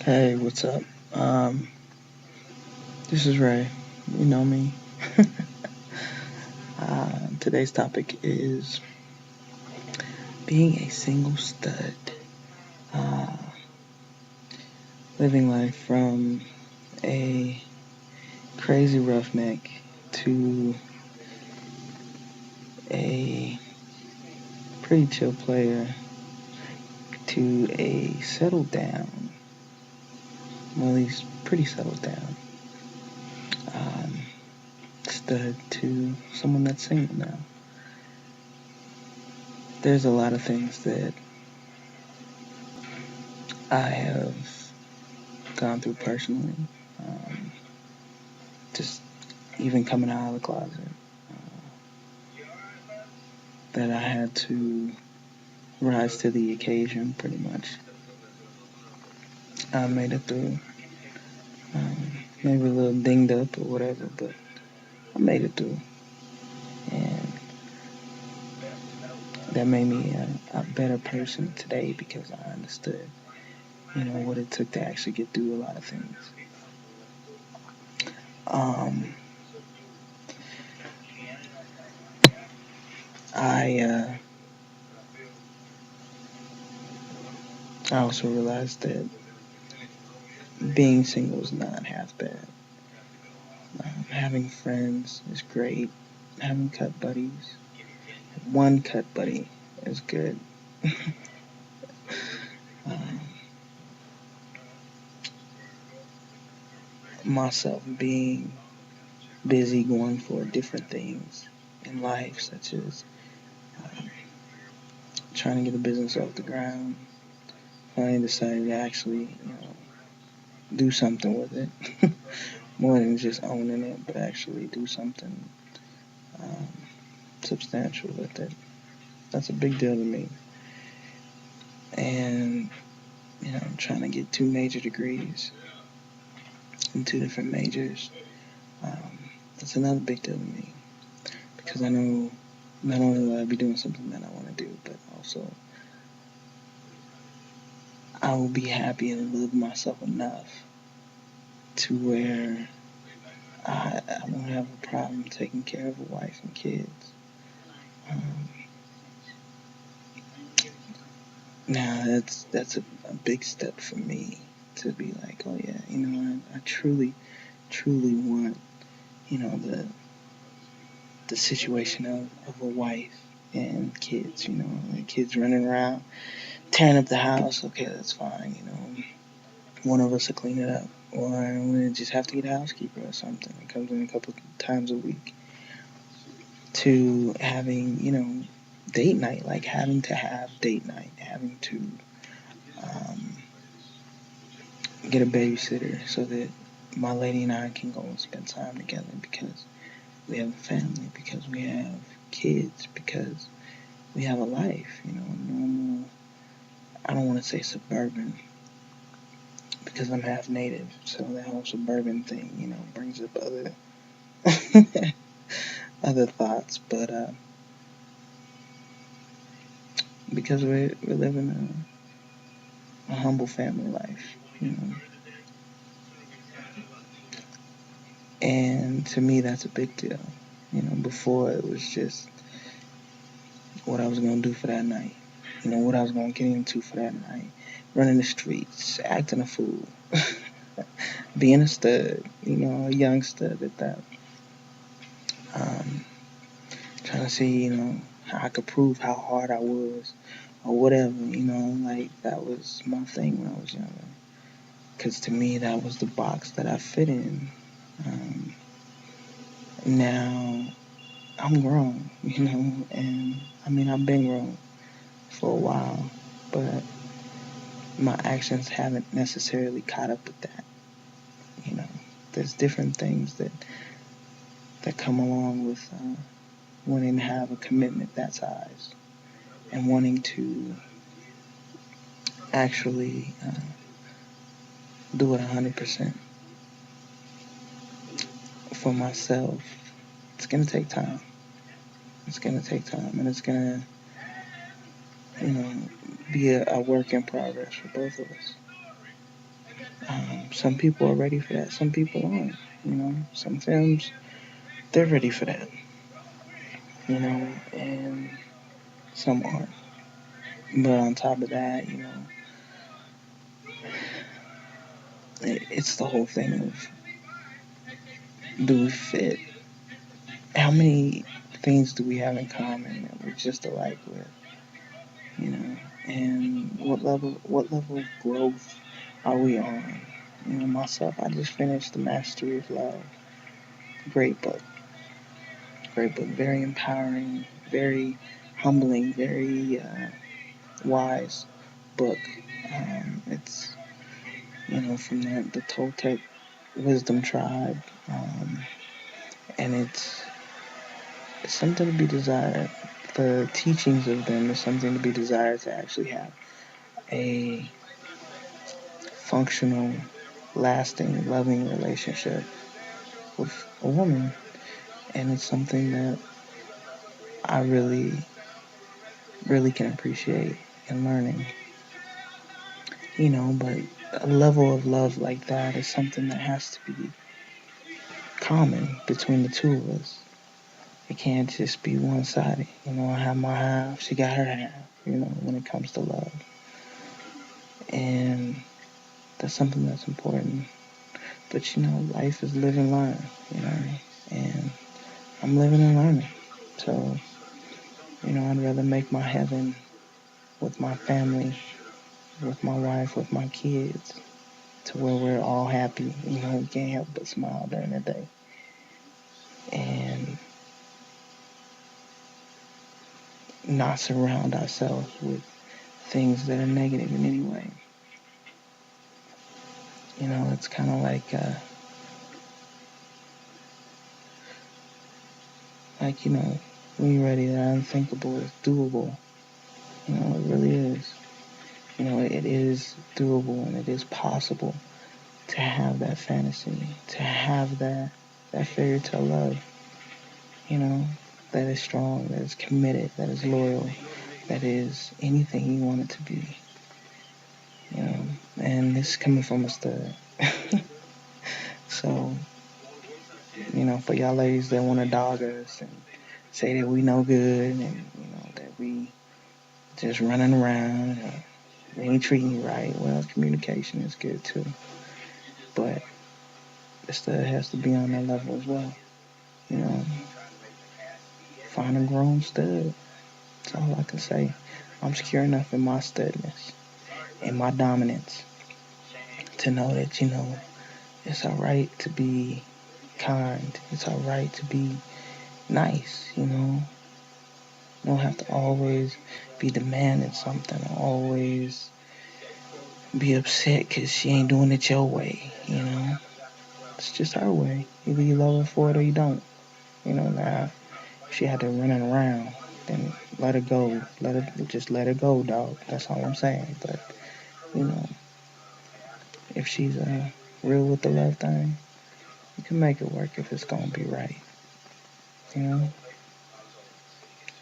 Hey, what's up? Um, this is Ray. You know me. Today's topic is being a single stud. Uh, Living life from a crazy roughneck to a pretty chill player to a settled down, well, at least pretty settled down, um, stud to someone that's single now. There's a lot of things that I have gone through personally. Um, just even coming out of the closet, that I had to rise to the occasion pretty much. I made it through, maybe a little dinged up or whatever, but I made it through. And that made me a better person today because I understood, what it took to actually get through a lot of things. Um, I, I also realized that being single is not half bad. Having friends is great. Having cut buddies, one cut buddy is good. um, myself being busy going for different things in life, such as um, trying to get a business off the ground. Finally decided to actually, do something with it. More than just owning it, but actually do something um, substantial with it. That's a big deal to me. And, I'm trying to get 2 major degrees in 2 different majors. Um, that's another big deal to me because I know not only will I be doing something that I want to do, but also I will be happy and love myself enough to where I won't have a problem taking care of a wife and kids. Um, Now that's a big step for me to be like, oh yeah, I truly want, the situation of a wife and kids, the kids running around, tearing up the house. Okay, that's fine, one of us will clean it up. Or we just have to get a housekeeper or something. It comes in a couple times a week. To having, date night, like having to have date night, having to um, get a babysitter so that my lady and I can go and spend time together because we have a family, because we have kids, because we have a life, normal. I don't want to say suburban because I'm half native, so that whole suburban thing, brings up other other thoughts. But because we're living a humble family life, and to me that's a big deal. Before it was just what I was gonna do for that night, what I was gonna get into for that night, running the streets, acting a fool, being a stud, a young stud at that. Um, Trying to see, how I could prove how hard I was or whatever, like that was my thing when I was younger. Because to me, that was the box that I fit in. Um, Now I'm grown, and I mean, I've been grown for a while, but my actions haven't necessarily caught up with that. You know, there's different things that come along with wanting to have a commitment that size and wanting to actually do it 100% for myself. It's gonna take time. It's gonna take time, and it's gonna, you know, be a work in progress for both of us. Some people are ready for that. Some people aren't. Some films, they're ready for that. And some aren't. But on top of that, it's the whole thing of, do we fit? How many things do we have in common that we're just alike with? And what level of growth are we on? Myself, I just finished The Mastery of Love. Great book. Great book. Very empowering, very humbling, very wise book. It's, from the Toltec wisdom tribe. And it's something to be desired. The teachings of them is something to be desired, to actually have a functional, lasting, loving relationship with a woman. And it's something that I really, really can appreciate in learning. But a level of love like that is something that has to be common between the two of us. It can't just be one-sided. I have my half, she got her half, when it comes to love. And that's something that's important. But, life is live and learn, and I'm living and learning. So, I'd rather make my heaven with my family, with my wife, with my kids, to where we're all happy. We can't help but smile during the day. And not surround ourselves with things that are negative in any way. It's kind of like, when you're ready, that unthinkable is doable. It really is. It is doable, and it is possible to have that fantasy, to have that fairy tale love, that is strong, that is committed, that is loyal, that is anything you want it to be. And this is coming from a stud. So, for y'all ladies that want to dog us and say that we no good, and, that we just running around and they ain't treating you right, well, communication is good too. But the stud has to be on that level as well. Find a grown stud. That's all I can say. I'm secure enough in my studness, in my dominance, to know that, it's alright to be kind. It's alright to be nice, You don't have to always be demanding something, or always be upset because she ain't doing it your way, It's just her way. Either you love her for it or you don't. Now, if she had to running around, then let her go. Just let her go, dog. That's all I'm saying. But, if she's real with the love thing, you can make it work if it's gonna be right.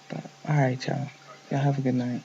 But, alright, y'all. Y'all have a good night.